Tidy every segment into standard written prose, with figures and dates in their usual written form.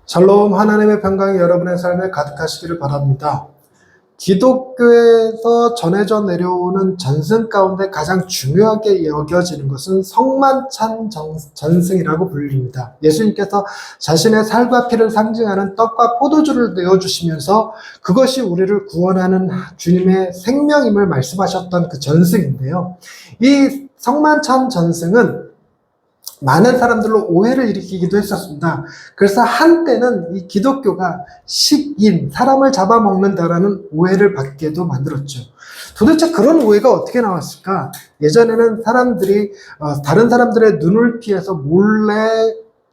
샬롬, 하나님의 평강이 여러분의 삶에 가득하시기를 바랍니다. 기독교에서 전해져 내려오는 전승 가운데 가장 중요하게 여겨지는 것은 성만찬 전승이라고 불립니다. 예수님께서 자신의 살과 피를 상징하는 떡과 포도주를 내어주시면서 그것이 우리를 구원하는 주님의 생명임을 말씀하셨던 그 전승인데요. 이 성만찬 전승은 많은 사람들로 오해를 일으키기도 했었습니다. 그래서 한때는 이 기독교가 식인, 사람을 잡아먹는다라는 오해를 받게도 만들었죠. 도대체 그런 오해가 어떻게 나왔을까? 예전에는 사람들이 다른 사람들의 눈을 피해서 몰래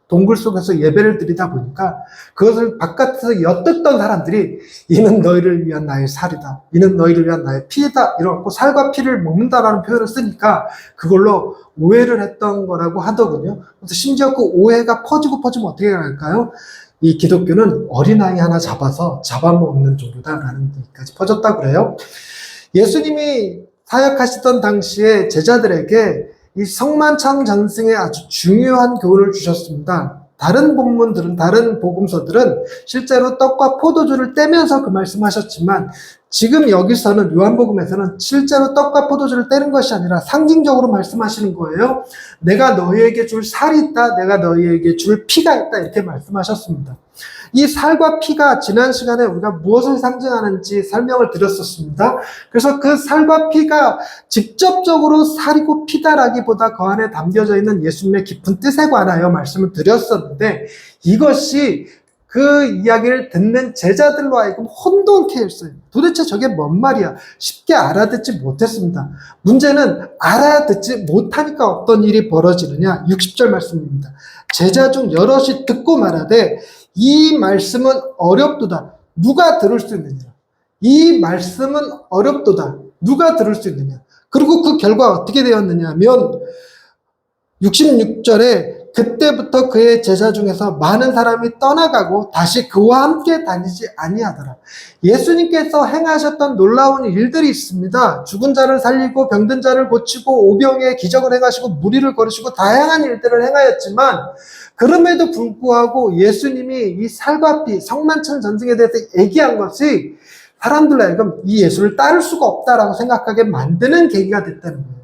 동굴 속에서 예배를 드리다 보니까 그것을 바깥에서 엿듣던 사람들이 이는 너희를 위한 나의 살이다. 이는 너희를 위한 나의 피이다. 이러고 살과 피를 먹는다라는 표현을 쓰니까 그걸로 오해를 했던 거라고 하더군요. 그래서 심지어 그 오해가 퍼지면 어떻게 할까요? 이 기독교는 어린아이 하나 잡아서 잡아먹는 종교다라는 얘기까지 퍼졌다고 그래요. 예수님이 사역하시던 당시에 제자들에게 이 성만찬 전승에 아주 중요한 교훈을 주셨습니다. 다른 본문들은, 다른 복음서들은 실제로 떡과 포도주를 떼면서 그 말씀하셨지만 지금 여기서는 요한복음에서는 실제로 떡과 포도주를 떼는 것이 아니라 상징적으로 말씀하시는 거예요. 내가 너희에게 줄 살이 있다, 내가 너희에게 줄 피가 있다, 이렇게 말씀하셨습니다. 이 살과 피가 지난 시간에 우리가 무엇을 상징하는지 설명을 드렸었습니다. 그래서 그 살과 피가 직접적으로 살이고 피다라기보다 그 안에 담겨져 있는 예수님의 깊은 뜻에 관하여 말씀을 드렸었는데 이것이 그 이야기를 듣는 제자들로 하여금 혼돈케 했어요. 도대체 저게 뭔 말이야? 쉽게 알아듣지 못했습니다. 문제는 알아듣지 못하니까 어떤 일이 벌어지느냐? 60절 말씀입니다. 제자 중 여럿이 듣고 말하되 이 말씀은 어렵도다. 누가 들을 수 있느냐? 이 말씀은 어렵도다. 누가 들을 수 있느냐? 그리고 그 결과 어떻게 되었느냐 하면 66절에 그때부터 그의 제자 중에서 많은 사람이 떠나가고 다시 그와 함께 다니지 아니하더라. 예수님께서 행하셨던 놀라운 일들이 있습니다. 죽은 자를 살리고 병든 자를 고치고 오병이의 기적을 행하시고 무리를 거르시고 다양한 일들을 행하였지만 그럼에도 불구하고 예수님이 이 살과 피, 성만찬 전승에 대해서 얘기한 것이 사람들로 하여금 이 예수를 따를 수가 없다라고 생각하게 만드는 계기가 됐다는 거예요.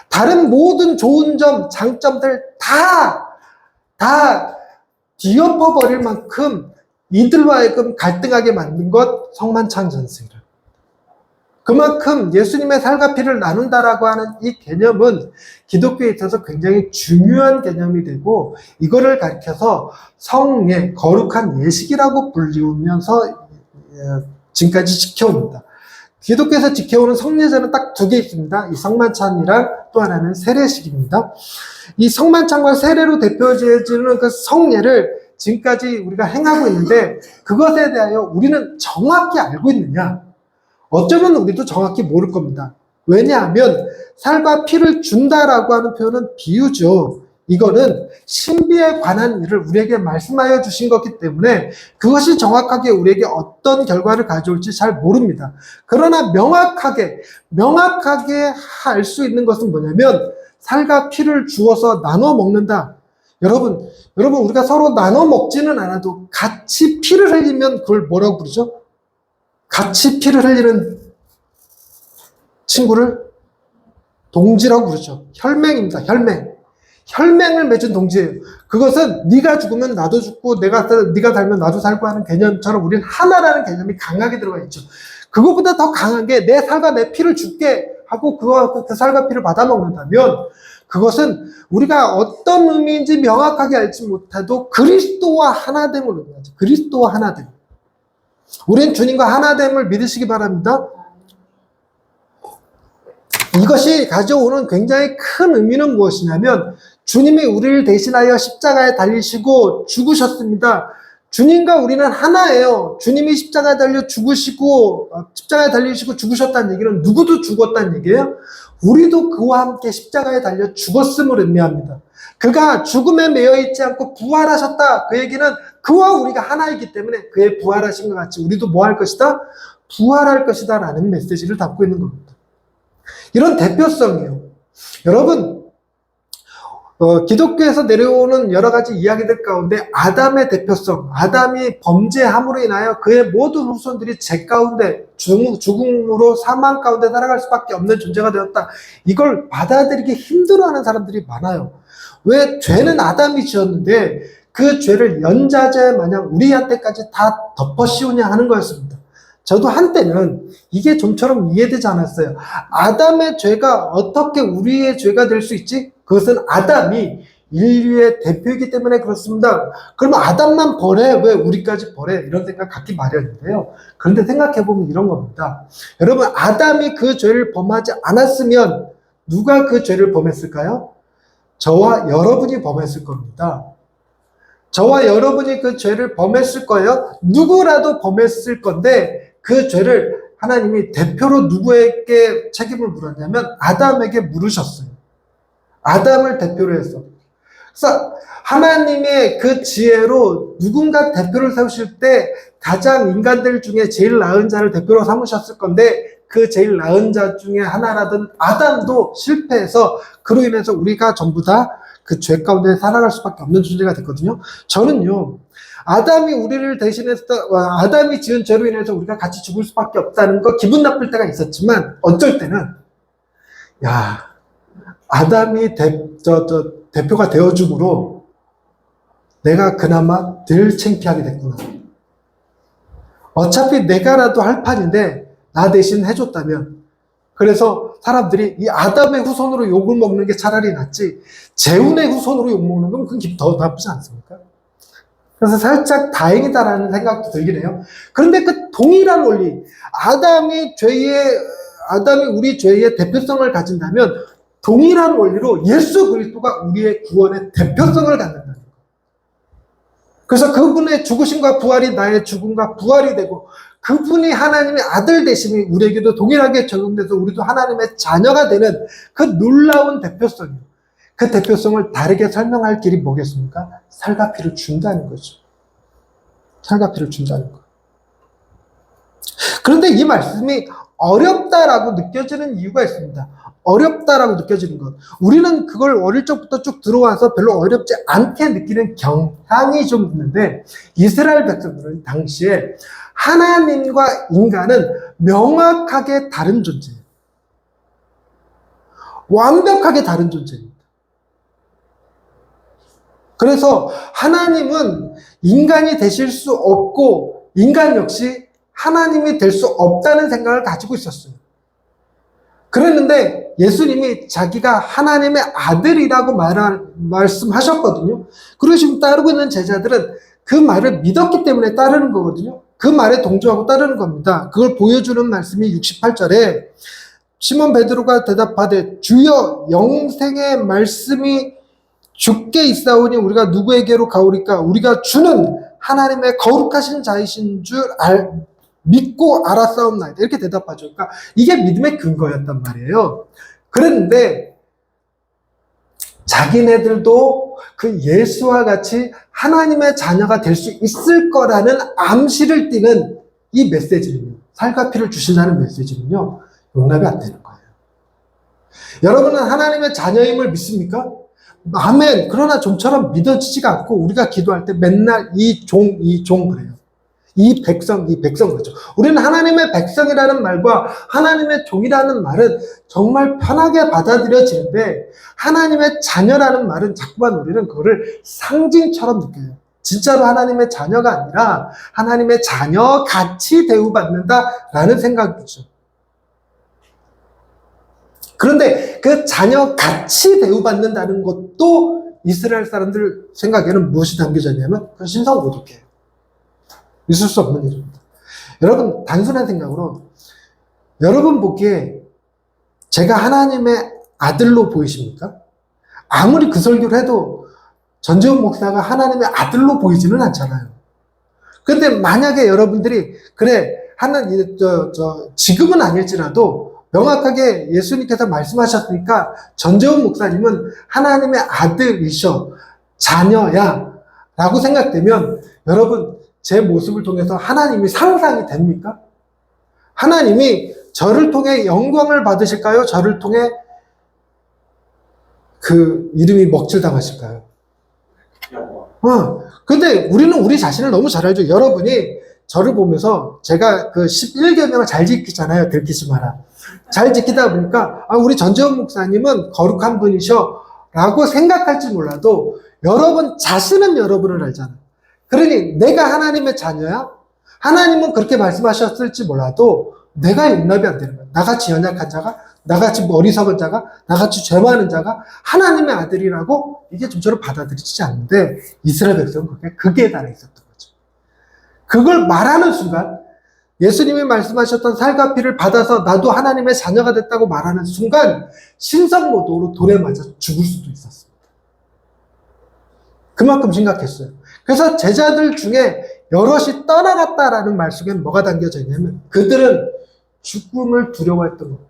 다른 모든 좋은 점, 장점들 다 뒤엎어버릴 만큼 이들로 하여금 갈등하게 만든 것 성만찬 전승이라. 그만큼 예수님의 살과 피를 나눈다라고 하는 이 개념은 기독교에 있어서 굉장히 중요한 개념이 되고 이거를 가리켜서 성예, 거룩한 예식이라고 불리우면서 지금까지 지켜옵니다. 기독교에서 지켜오는 성례제는 딱 두 개 있습니다. 이 성만찬이랑 또 하나는 세례식입니다. 이 성만찬과 세례로 대표되어지는 그 성례를 지금까지 우리가 행하고 있는데 그것에 대하여 우리는 정확히 알고 있느냐? 어쩌면 우리도 정확히 모를 겁니다. 왜냐하면 살과 피를 준다라고 하는 표현은 비유죠. 이거는 신비에 관한 일을 우리에게 말씀하여 주신 것이기 때문에 그것이 정확하게 우리에게 어떤 결과를 가져올지 잘 모릅니다. 그러나 명확하게 알 수 있는 것은 뭐냐면 살과 피를 주어서 나눠 먹는다. 여러분 우리가 서로 나눠 먹지는 않아도 같이 피를 흘리면 그걸 뭐라고 부르죠? 같이 피를 흘리는 친구를 동지라고 부르죠. 혈맹입니다. 혈맹을 맺은 동지예요. 그것은 네가 죽으면 나도 죽고 네가 살면 나도 살고 하는 개념처럼 우리는 하나라는 개념이 강하게 들어가 있죠. 그것보다 더 강한 게 내 살과 내 피를 줄게 하고 그 살과 피를 받아먹는다면 그것은 우리가 어떤 의미인지 명확하게 알지 못해도 그리스도와 하나됨을 의미하죠. 그리스도와 하나됨. 우리는 주님과 하나됨을 믿으시기 바랍니다. 이것이 가져오는 굉장히 큰 의미는 무엇이냐면 주님이 우리를 대신하여 십자가에 달리시고 죽으셨습니다. 주님과 우리는 하나예요. 주님이 십자가에 달리시고 죽으셨다는 얘기는 누구도 죽었다는 얘기예요. 우리도 그와 함께 십자가에 달려 죽었음을 의미합니다. 그가 죽음에 매여 있지 않고 부활하셨다. 그 얘기는 그와 우리가 하나이기 때문에 그의 부활하신 것 같이 우리도 뭐 할 것이다? 부활할 것이다 라는 메시지를 담고 있는 겁니다. 이런 대표성이에요. 여러분, 기독교에서 내려오는 여러 가지 이야기들 가운데 아담의 대표성, 아담이 범죄함으로 인하여 그의 모든 후손들이 죄 가운데 죽음으로 사망 가운데 살아갈 수밖에 없는 존재가 되었다. 이걸 받아들이기 힘들어하는 사람들이 많아요. 왜? 죄는 아담이 지었는데 그 죄를 연좌제 마냥 우리한테까지 다 덮어 씌우냐 하는 거였습니다. 저도 한때는 이게 좀처럼 이해되지 않았어요. 아담의 죄가 어떻게 우리의 죄가 될 수 있지? 그것은 아담이 인류의 대표이기 때문에 그렇습니다. 그러면 아담만 벌해? 왜 우리까지 벌해? 이런 생각 갖기 마련인데요. 그런데 생각해보면 이런 겁니다. 여러분, 아담이 그 죄를 범하지 않았으면 누가 그 죄를 범했을까요? 저와 여러분이 범했을 겁니다. 저와 여러분이 그 죄를 범했을 거예요. 누구라도 범했을 건데 그 죄를 하나님이 대표로 누구에게 책임을 물었냐면 아담에게 물으셨어요. 아담을 대표로 해서. 그래서 하나님의 그 지혜로 누군가 대표를 세우실 때 가장 인간들 중에 제일 나은 자를 대표로 삼으셨을 건데 그 제일 나은 자 중에 하나라던 아담도 실패해서 그로 인해서 우리가 전부 다 그 죄 가운데 살아갈 수밖에 없는 존재가 됐거든요. 저는요, 아담이 우리를 대신해서, 아담이 지은 죄로 인해서 우리가 같이 죽을 수밖에 없다는 거 기분 나쁠 때가 있었지만, 어쩔 때는, 야, 아담이 대표가 되어줌으로 내가 그나마 덜 창피하게 됐구나. 어차피 내가라도 할 판인데, 나 대신 해줬다면, 그래서 사람들이 이 아담의 후손으로 욕을 먹는 게 차라리 낫지 재훈의 후손으로 욕 먹는 건 그건 더 나쁘지 않습니까? 그래서 살짝 다행이다라는 생각도 들긴 해요. 그런데 그 동일한 원리, 아담이 우리 죄의 대표성을 가진다면 동일한 원리로 예수 그리스도가 우리의 구원의 대표성을 갖는다는 거예요. 그래서 그분의 죽으심과 부활이 나의 죽음과 부활이 되고 그분이 하나님의 아들 되심이 우리에게도 동일하게 적용돼서 우리도 하나님의 자녀가 되는 그 놀라운 대표성이에요. 그 대표성을 다르게 설명할 길이 뭐겠습니까? 살과 피를 준다는 거죠. 살과 피를 준다는 거. 그런데 이 말씀이 어렵다라고 느껴지는 이유가 있습니다. 어렵다라고 느껴지는 것. 우리는 그걸 어릴 적부터 쭉 들어와서 별로 어렵지 않게 느끼는 경향이 좀 있는데 이스라엘 백성들은 당시에 하나님과 인간은 명확하게 다른 존재예요. 완벽하게 다른 존재입니다. 그래서 하나님은 인간이 되실 수 없고 인간 역시 하나님이 될 수 없다는 생각을 가지고 있었어요. 그랬는데 예수님이 자기가 하나님의 아들이라고 말씀하셨거든요. 그리고 지금 따르고 있는 제자들은 그 말을 믿었기 때문에 따르는 거거든요. 그 말에 동조하고 따르는 겁니다. 그걸 보여주는 말씀이 68절에 시몬 베드로가 대답하되 주여 영생의 말씀이 주께 있사오니 우리가 누구에게로 가오리까? 우리가 주는 하나님의 거룩하신 자이신 줄 믿고 알았사옵나이다. 이렇게 대답하죠. 그러니까 이게 믿음의 근거였단 말이에요. 그런데 자기네들도 그 예수와 같이 하나님의 자녀가 될 수 있을 거라는 암시를 띠는 이 메시지는요. 살과 피를 주신다는 메시지는요. 용납이 안 되는 거예요. 여러분은 하나님의 자녀임을 믿습니까? 아멘. 그러나 좀처럼 믿어지지가 않고 우리가 기도할 때 맨날 이 종 그래요. 이 백성 그렇죠. 우리는 하나님의 백성이라는 말과 하나님의 종이라는 말은 정말 편하게 받아들여지는데 하나님의 자녀라는 말은 자꾸만 우리는 그거를 상징처럼 느껴요. 진짜로 하나님의 자녀가 아니라 하나님의 자녀 같이 대우받는다라는 생각이죠. 그런데 그 자녀 같이 대우받는다는 것도 이스라엘 사람들 생각에는 무엇이 담겨져 있냐면 그건 신성모독해요. 있을 수 없는 일입니다. 여러분 단순한 생각으로 여러분 보기에 제가 하나님의 아들로 보이십니까? 아무리 그 설교를 해도 전재훈 목사가 하나님의 아들로 보이지는 않잖아요. 그런데 만약에 여러분들이 그래 지금은 아닐지라도 명확하게 예수님께서 말씀하셨으니까 전재훈 목사님은 하나님의 아들이셔 자녀야 라고 생각되면 여러분 제 모습을 통해서 하나님이 상상이 됩니까? 하나님이 저를 통해 영광을 받으실까요? 저를 통해 그 이름이 먹칠 당하실까요? 근데 우리는 우리 자신을 너무 잘 알죠. 여러분이 저를 보면서 제가 그 11계명을 잘 지키잖아요. 들키지 마라. 잘 지키다 보니까 우리 전재원 목사님은 거룩한 분이셔 라고 생각할지 몰라도 여러분 자신은 여러분을 알잖아요. 그러니 내가 하나님의 자녀야? 하나님은 그렇게 말씀하셨을지 몰라도 내가 용납이 안 되는 거야. 나같이 연약한 자가, 나같이 어리석은 자가, 나같이 죄 많은 자가 하나님의 아들이라고 이게 좀 저를 받아들이지 않는데 이스라엘 백성은 그게 달해 있었던 거죠. 그걸 말하는 순간 예수님이 말씀하셨던 살과 피를 받아서 나도 하나님의 자녀가 됐다고 말하는 순간 신성모독으로 돌에 맞아 죽을 수도 있었습니다. 그만큼 심각했어요. 그래서 제자들 중에 여럿이 떠나갔다라는 말 속에는 뭐가 담겨져 있냐면 그들은 죽음을 두려워했던 겁니다.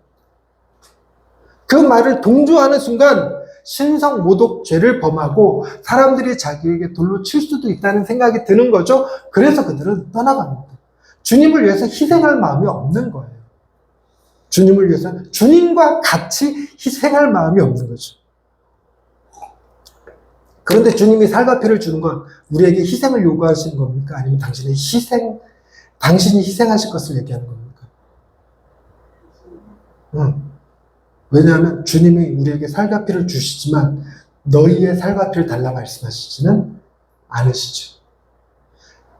그 말을 동조하는 순간 신성모독죄를 범하고 사람들이 자기에게 돌로 칠 수도 있다는 생각이 드는 거죠. 그래서 그들은 떠나갑니다. 주님을 위해서 희생할 마음이 없는 거예요. 주님을 위해서 주님과 같이 희생할 마음이 없는 거죠. 그런데 주님이 살과 피를 주는 건 우리에게 희생을 요구하시는 겁니까? 아니면 당신이 희생하실 것을 얘기하는 겁니까? 왜냐하면 주님이 우리에게 살과 피를 주시지만 너희의 살과 피를 달라 말씀하시지는 않으시죠.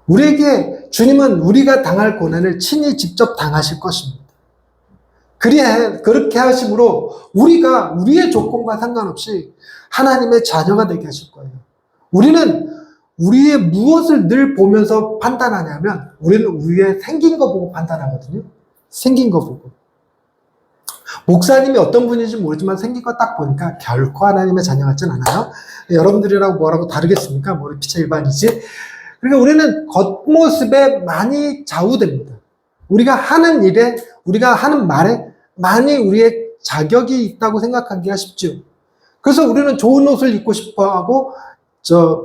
우리에게 주님은 우리가 당할 고난을 친히 직접 당하실 것입니다. 그렇게 하심으로 우리가 우리의 조건과 상관없이 하나님의 자녀가 되게 하실 거예요. 우리는 우리의 무엇을 늘 보면서 판단하냐면 우리는 우리의 생긴 거 보고 판단하거든요. 생긴 거 보고. 목사님이 어떤 분인지 모르지만 생긴 거 딱 보니까 결코 하나님의 자녀 같진 않아요. 여러분들이랑 뭐라고 다르겠습니까? 우리 피차 일반이지. 그러니까 우리는 겉모습에 많이 좌우됩니다. 우리가 하는 일에, 우리가 하는 말에 많이 우리의 자격이 있다고 생각하기가 쉽죠. 그래서 우리는 좋은 옷을 입고 싶어 하고,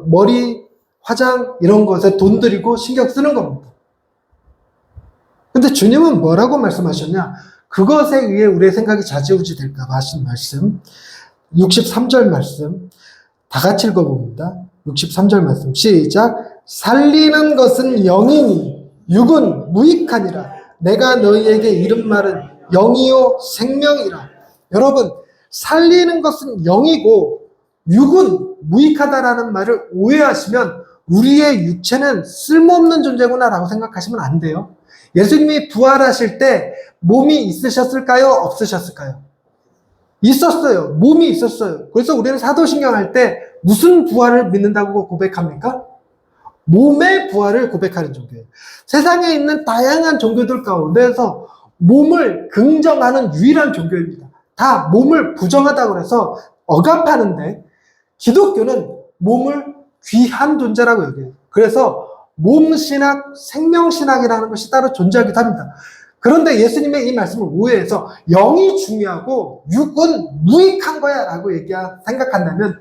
머리, 화장, 이런 것에 돈 들이고 신경 쓰는 겁니다. 근데 주님은 뭐라고 말씀하셨냐? 그것에 의해 우리의 생각이 좌지우지 될까봐 하신 말씀. 63절 말씀. 다 같이 읽어봅니다. 63절 말씀. 시작. 살리는 것은 영이니 육은 무익하니라. 내가 너희에게 이른 말은 영이요 생명이라. 여러분, 살리는 것은 영이고 육은 무익하다라는 말을 오해하시면 우리의 육체는 쓸모없는 존재구나라고 생각하시면 안 돼요. 예수님이 부활하실 때 몸이 있으셨을까요? 없으셨을까요? 있었어요. 몸이 있었어요. 그래서 우리는 사도신경 할 때 무슨 부활을 믿는다고 고백합니까? 몸의 부활을 고백하는 종교예요. 세상에 있는 다양한 종교들 가운데서 몸을 긍정하는 유일한 종교입니다. 다 몸을 부정하다고 해서 억압하는데 기독교는 몸을 귀한 존재라고 여겨요. 그래서 몸신학, 생명신학이라는 것이 따로 존재하기도 합니다. 그런데 예수님의 이 말씀을 오해해서 영이 중요하고 육은 무익한 거야 라고 생각한다면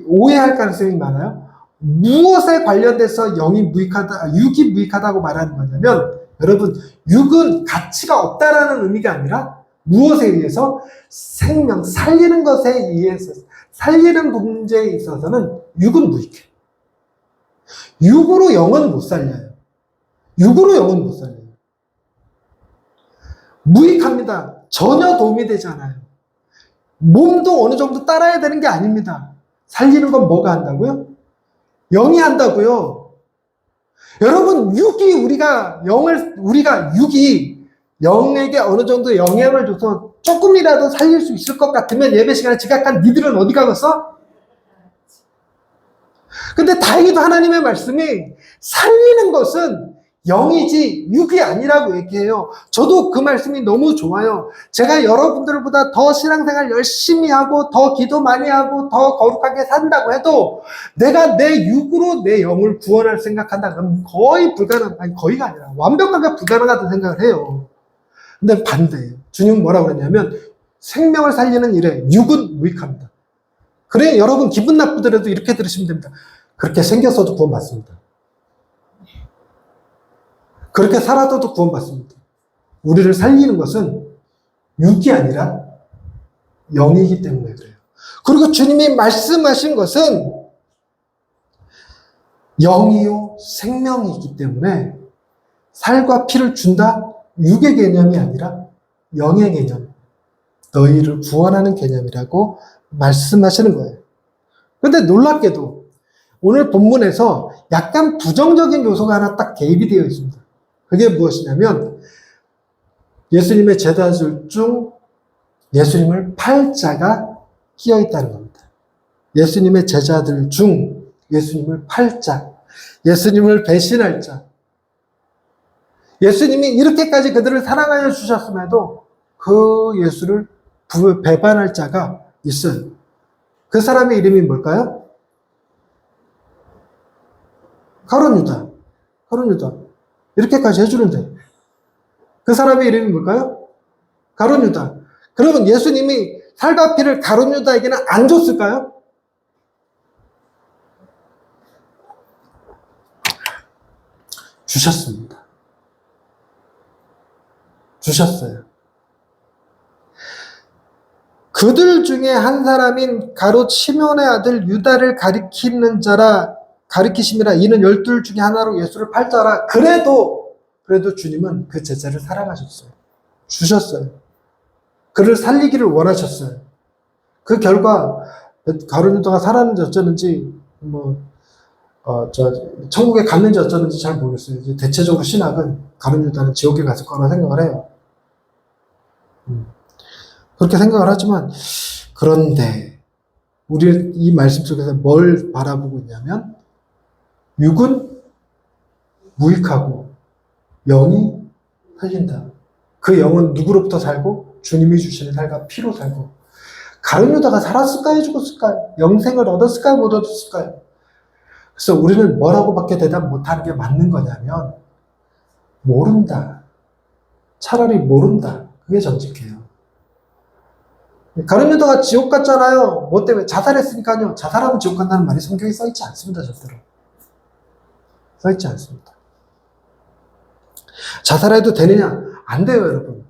오해할 가능성이 많아요. 무엇에 관련돼서 육이 무익하다고 말하는 거냐면 여러분, 육은 가치가 없다라는 의미가 아니라 무엇에 의해서? 생명, 살리는 것에 의해서, 살리는 문제에 있어서는 육은 무익해. 육으로 영은 못 살려요. 육으로 영은 못 살려요. 무익합니다. 전혀 도움이 되지 않아요. 몸도 어느 정도 따라야 되는 게 아닙니다. 살리는 건 뭐가 한다고요? 영이 한다고요. 여러분, 우리가 육이 영에게 어느 정도 영향을 줘서 조금이라도 살릴 수 있을 것 같으면 예배 시간에 지각한 니들은 어디 가겠어? 근데 다행히도 하나님의 말씀이 살리는 것은 영이지 육이 아니라고 얘기해요. 저도 그 말씀이 너무 좋아요. 제가 여러분들보다 더 신앙생활 열심히 하고 더 기도 많이 하고 더 거룩하게 산다고 해도 내가 내 육으로 내 영을 구원할 생각한다 그러면 거의 거의가 아니라 완벽하게 불가능하다는 생각을 해요. 근데 반대예요. 주님은 뭐라고 그랬냐면 생명을 살리는 일에 육은 무익합니다. 그래 여러분 기분 나쁘더라도 이렇게 들으시면 됩니다. 그렇게 생겼어도 구원받습니다. 그렇게 살아도 구원받습니다. 우리를 살리는 것은 육이 아니라 영이기 때문에 그래요. 그리고 주님이 말씀하신 것은 영이요 생명이기 때문에 살과 피를 준다? 육의 개념이 아니라 영의 개념, 너희를 구원하는 개념이라고 말씀하시는 거예요. 그런데 놀랍게도 오늘 본문에서 약간 부정적인 요소가 하나 딱 개입이 되어 있습니다. 그게 무엇이냐면 예수님의 제자들 중 예수님을 팔 자가 끼어 있다는 겁니다. 예수님의 제자들 중 예수님을 팔 자, 예수님을 배신할 자, 예수님이 이렇게까지 그들을 사랑하여 주셨음에도 그 예수를 배반할 자가 있어요. 그 사람의 이름이 뭘까요? 가룟 유다. 가룟 유다. 이렇게까지 해주는데 그 사람의 이름이 뭘까요? 가룟 유다. 그러면 예수님이 살과 피를 가룟 유다에게는 안 줬을까요? 주셨습니다. 주셨어요. 그들 중에 한 사람인 가롯 시몬의 아들 유다를 가리키심이라 이는 12 중에 하나로 예수를 팔 자라. 그래도 주님은 그 제자를 사랑하셨어요. 주셨어요. 그를 살리기를 원하셨어요. 그 결과 가룟 유다가 살았는지 어쩌는지 천국에 갔는지 어쩌는지 잘 모르겠어요. 이제 대체적으로 신학은 가룟 유다는 지옥에 갔을 거라 생각을 해요. 그렇게 생각을 하지만, 그런데 우리 이 말씀 속에서 뭘 바라보고 있냐면 육은 무익하고 영이 살린다. 그 영은 누구로부터 살고? 주님이 주시는 살과 피로 살고. 가룟 유다가 살았을까요? 죽었을까요? 영생을 얻었을까요? 못 얻었을까요? 그래서 우리는 뭐라고밖에 대답 못하는 게 맞는 거냐면 모른다. 차라리 모른다. 그게 정직해요. 가룟 유다가 지옥 갔잖아요. 뭐 때문에? 자살했으니까요. 자살하면 지옥 간다는 말이 성경에 써있지 않습니다. 절대로. 써있지 않습니다. 자살해도 되느냐? 안 돼요, 여러분.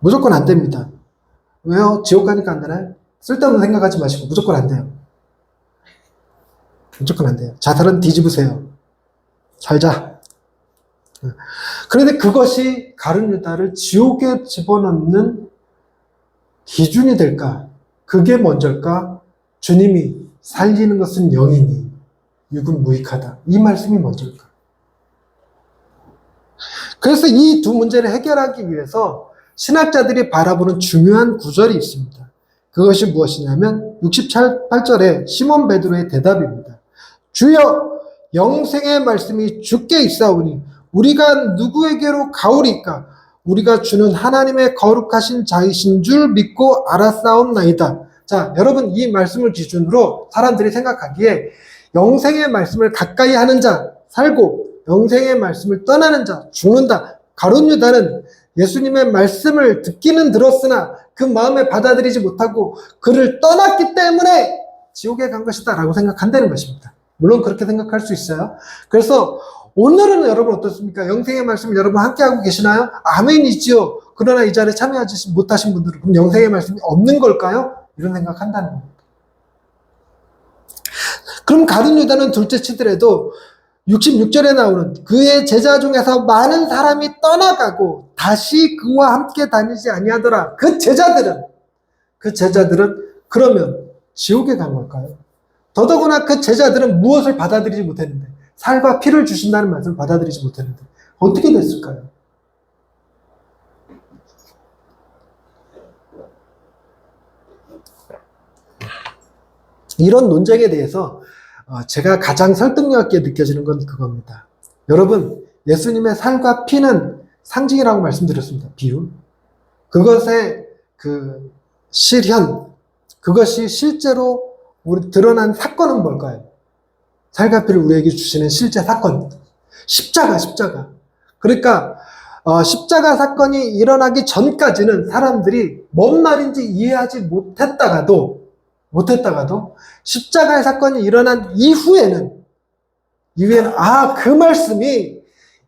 무조건 안 됩니다. 왜요? 지옥 가니까 안 되나요? 쓸데없는 생각하지 마시고 무조건 안 돼요. 무조건 안 돼요. 자살은 뒤집으세요. 살자. 그런데 그것이 가룟 유다를 지옥에 집어넣는 기준이 될까? 그게 먼저일까? 주님이 살리는 것은 영이니 육은 무익하다. 이 말씀이 먼저일까? 그래서 이 두 문제를 해결하기 위해서 신학자들이 바라보는 중요한 구절이 있습니다. 그것이 무엇이냐면 68절에 시몬 베드로의 대답입니다. 주여, 영생의 말씀이 주께 있사오니 우리가 누구에게로 가오리까? 우리가 주는 하나님의 거룩하신 자이신 줄 믿고 알았사옵나이다. 자, 여러분, 이 말씀을 기준으로 사람들이 생각하기에 영생의 말씀을 가까이 하는 자 살고 영생의 말씀을 떠나는 자 죽는다. 가룟 유다는 예수님의 말씀을 듣기는 들었으나 그 마음에 받아들이지 못하고 그를 떠났기 때문에 지옥에 간 것이다 라고 생각한다는 것입니다. 물론 그렇게 생각할 수 있어요. 그래서 오늘은 여러분 어떻습니까? 영생의 말씀을 여러분 함께하고 계시나요? 아멘이지요. 그러나 이 자리에 참여하지 못하신 분들은 그럼 영생의 말씀이 없는 걸까요? 이런 생각한다는 겁니다. 그럼 가룟 유다는 둘째 치더라도 66절에 나오는 그의 제자 중에서 많은 사람이 떠나가고 다시 그와 함께 다니지 아니하더라. 그 제자들은 그러면 지옥에 간 걸까요? 더더구나 그 제자들은 무엇을 받아들이지 못했는데, 살과 피를 주신다는 말씀을 받아들이지 못했는데 어떻게 됐을까요? 이런 논쟁에 대해서 제가 가장 설득력 있게 느껴지는 건 그겁니다. 여러분, 예수님의 살과 피는 상징이라고 말씀드렸습니다. 비유. 그것의 그 실현, 그것이 실제로 드러난 사건은 뭘까요? 살과 피를 우리에게 주시는 실제 사건. 십자가. 그러니까 십자가 사건이 일어나기 전까지는 사람들이 뭔 말인지 이해하지 못했다가도 십자가의 사건이 일어난 이후에는 그 말씀이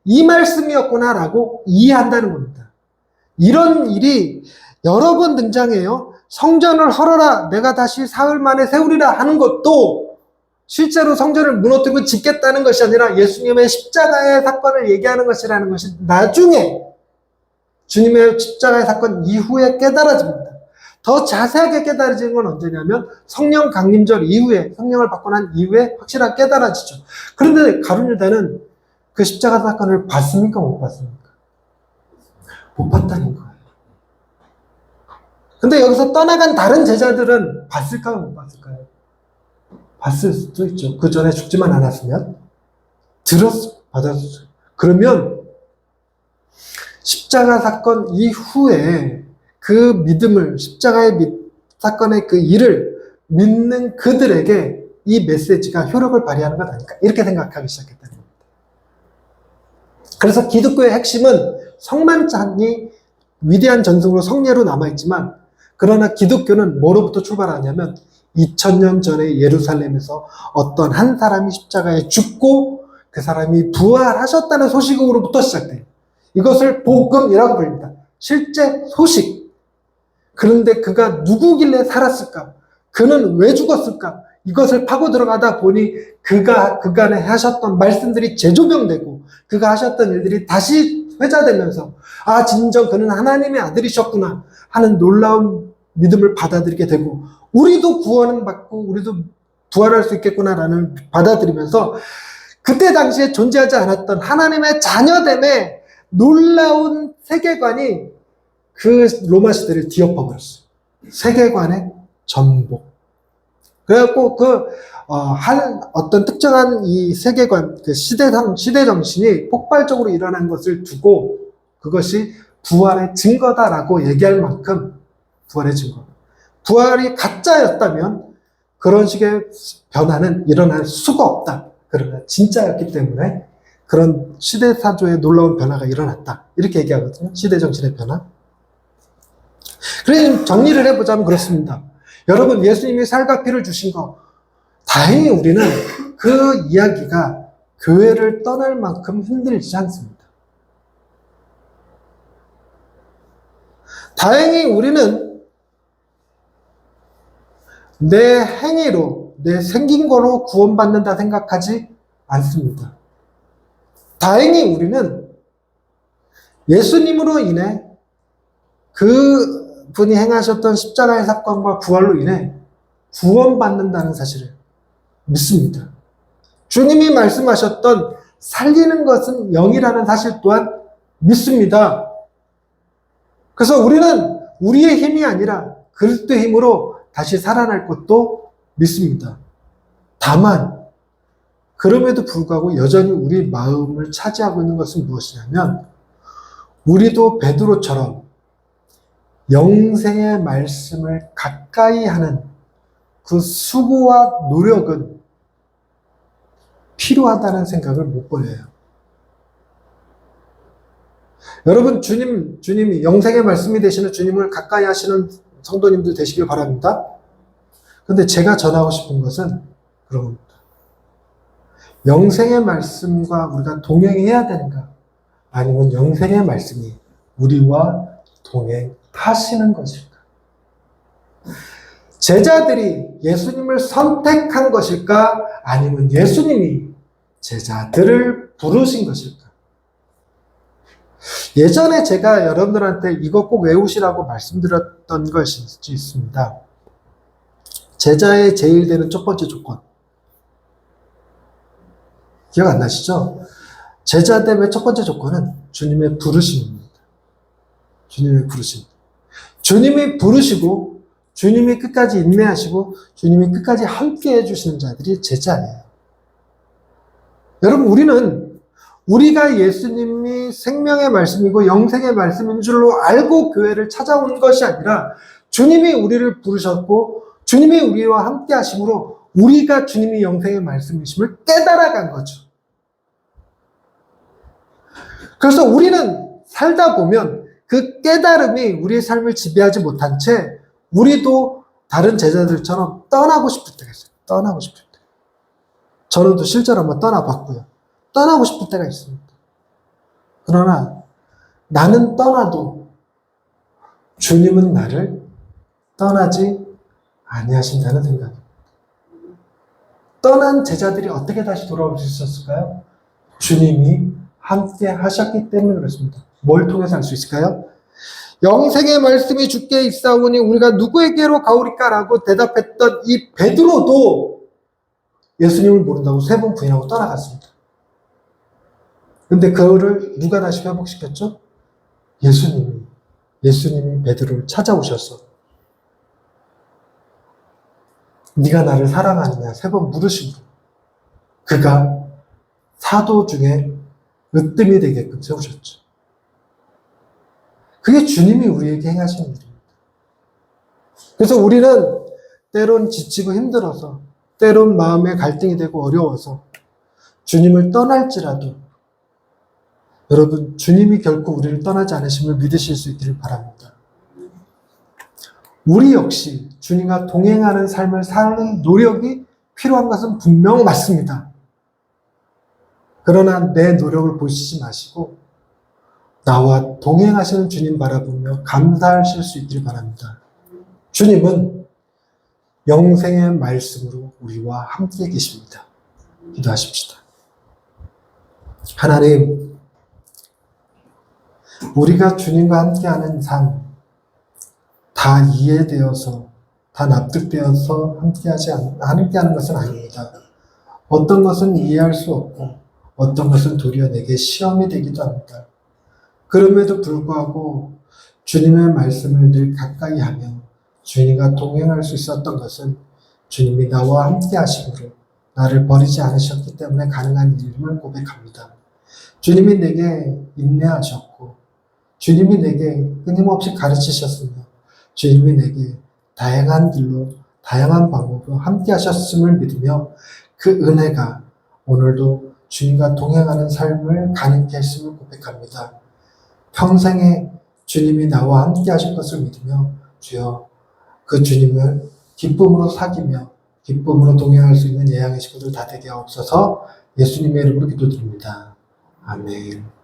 이 말씀이었구나라고 이해한다는 겁니다. 이런 일이 여러 번 등장해요. 성전을 헐어라, 내가 다시 사흘 만에 세우리라 하는 것도 실제로 성전을 무너뜨리고 짓겠다는 것이 아니라 예수님의 십자가의 사건을 얘기하는 것이라는 것이 나중에 주님의 십자가의 사건 이후에 깨달아집니다. 더 자세하게 깨달아지는 건 언제냐면 성령 강림절 이후에, 성령을 받고 난 이후에 확실하게 깨달아지죠. 그런데 가룟 유다는 그 십자가 사건을 봤습니까? 못 봤습니까? 못 봤다는 거예요. 근데 여기서 떠나간 다른 제자들은 봤을까요? 못 봤을까요? 봤을 수도 있죠. 그 전에 죽지만 않았으면. 받았어요. 그러면 십자가 사건 이후에 그 믿음을, 사건의 그 일을 믿는 그들에게 이 메시지가 효력을 발휘하는 것 아닐까, 이렇게 생각하기 시작했다는 겁니다. 그래서 기독교의 핵심은 성만찬이 위대한 전승으로 성례로 남아있지만, 그러나 기독교는 뭐로부터 출발하냐면 2000년 전에 예루살렘에서 어떤 한 사람이 십자가에 죽고 그 사람이 부활하셨다는 소식으로부터 시작돼요. 이것을 복음이라고 부릅니다. 실제 소식. 그런데 그가 누구길래 살았을까? 그는 왜 죽었을까? 이것을 파고 들어가다 보니 그가 그간에 하셨던 말씀들이 재조명되고 그가 하셨던 일들이 다시 회자되면서 아, 진정 그는 하나님의 아들이셨구나 하는 놀라운 믿음을 받아들이게 되고 우리도 구원은 받고 우리도 부활할 수 있겠구나라는 받아들이면서 그때 당시에 존재하지 않았던 하나님의 자녀됨의 놀라운 세계관이 그 로마 시대를 뒤엎어버렸어요. 세계관의 전복. 그래갖고 어떤 특정한 이 세계관, 그 시대 정신이 폭발적으로 일어난 것을 두고 그것이 부활의 증거다라고 얘기할 만큼 부활의 증거. 부활이 가짜였다면 그런 식의 변화는 일어날 수가 없다. 그러나 진짜였기 때문에 그런 시대사조의 놀라운 변화가 일어났다. 이렇게 얘기하거든요. 시대 정신의 변화. 그래서 정리를 해보자면 그렇습니다. 여러분, 예수님이 살과 피를 주신 거, 다행히 우리는 그 이야기가 교회를 떠날 만큼 힘들지 않습니다. 다행히 우리는 내 행위로, 내 생긴 거로 구원받는다 생각하지 않습니다. 다행히 우리는 예수님으로 인해 그 분이 행하셨던 십자가의 사건과 부활로 인해 구원받는다는 사실을 믿습니다. 주님이 말씀하셨던 살리는 것은 영이라는 사실 또한 믿습니다. 그래서 우리는 우리의 힘이 아니라 그리스도의 힘으로 다시 살아날 것도 믿습니다. 다만 그럼에도 불구하고 여전히 우리 마음을 차지하고 있는 것은 무엇이냐면 우리도 베드로처럼 영생의 말씀을 가까이 하는 그 수고와 노력은 필요하다는 생각을 못 버려요. 여러분, 주님이 영생의 말씀이 되시는 주님을 가까이 하시는 성도님들 되시길 바랍니다. 근데 제가 전하고 싶은 것은 그런 겁니다. 영생의 말씀과 우리가 동행해야 되는가? 아니면 영생의 말씀이 우리와 동행하시는 것일까? 제자들이 예수님을 선택한 것일까? 아니면 예수님이 제자들을 부르신 것일까? 예전에 제가 여러분들한테 이거 꼭 외우시라고 말씀드렸던 것이 있습니다. 제자의 제일 되는 첫 번째 조건. 기억 안 나시죠? 제자됨의 첫 번째 조건은 주님의 부르심입니다. 주님의 부르심. 주님이 부르시고 주님이 끝까지 인내하시고 주님이 끝까지 함께 해주시는 자들이 제자예요. 여러분, 우리가 예수님이 생명의 말씀이고 영생의 말씀인 줄로 알고 교회를 찾아온 것이 아니라 주님이 우리를 부르셨고 주님이 우리와 함께 하심으로 우리가 주님이 영생의 말씀이심을 깨달아간 거죠. 그래서 우리는 살다 보면 그 깨달음이 우리의 삶을 지배하지 못한 채 우리도 다른 제자들처럼 떠나고 싶을 때가 있어요. 떠나고 싶을 때. 저는 또 실제로 한번 떠나봤고요. 떠나고 싶을 때가 있습니다. 그러나 나는 떠나도 주님은 나를 떠나지 아니하신다는 생각입니다. 떠난 제자들이 어떻게 다시 돌아올 수 있었을까요? 주님이 함께 하셨기 때문에 그렇습니다. 뭘 통해서 할 수 있을까요? 영생의 말씀이 주께 있사오니 우리가 누구에게로 가오리까? 라고 대답했던 이 베드로도 예수님을 모른다고 3번 부인하고 떠나갔습니다. 근데 그거를 누가 다시 회복시켰죠? 예수님이 베드로를 찾아오셔서 네가 나를 사랑하느냐 3번 물으시고 그가 사도 중에 으뜸이 되게끔 세우셨죠. 그게 주님이 우리에게 행하신 일입니다. 그래서 우리는 때론 지치고 힘들어서, 때론 마음에 갈등이 되고 어려워서 주님을 떠날지라도 여러분, 주님이 결코 우리를 떠나지 않으심을 믿으실 수 있기를 바랍니다. 우리 역시 주님과 동행하는 삶을 사는 노력이 필요한 것은 분명 맞습니다. 그러나 내 노력을 보시지 마시고 나와 동행하시는 주님 바라보며 감사하실 수 있기를 바랍니다. 주님은 영생의 말씀으로 우리와 함께 계십니다. 기도하십시다. 하나님, 우리가 주님과 함께하는 삶, 다 이해되어서, 다 납득되어서 함께하는 것은 아닙니다. 어떤 것은 이해할 수 없고, 어떤 것은 도리어 내게 시험이 되기도 합니다. 그럼에도 불구하고 주님의 말씀을 늘 가까이 하며 주님과 동행할 수 있었던 것은 주님이 나와 함께 하심으로 나를 버리지 않으셨기 때문에 가능한 일임을 고백합니다. 주님이 내게 인내하셨고 주님이 내게 끊임없이 가르치셨으며 주님이 내게 다양한 길로 다양한 방법으로 함께 하셨음을 믿으며 그 은혜가 오늘도 주님과 동행하는 삶을 가능케 했음을 고백합니다. 평생에 주님이 나와 함께 하실 것을 믿으며 주여 그 주님을 기쁨으로 사귀며 기쁨으로 동행할 수 있는 예양의 식구들 다 되게 하옵소서. 예수님의 이름으로 기도드립니다. 아멘.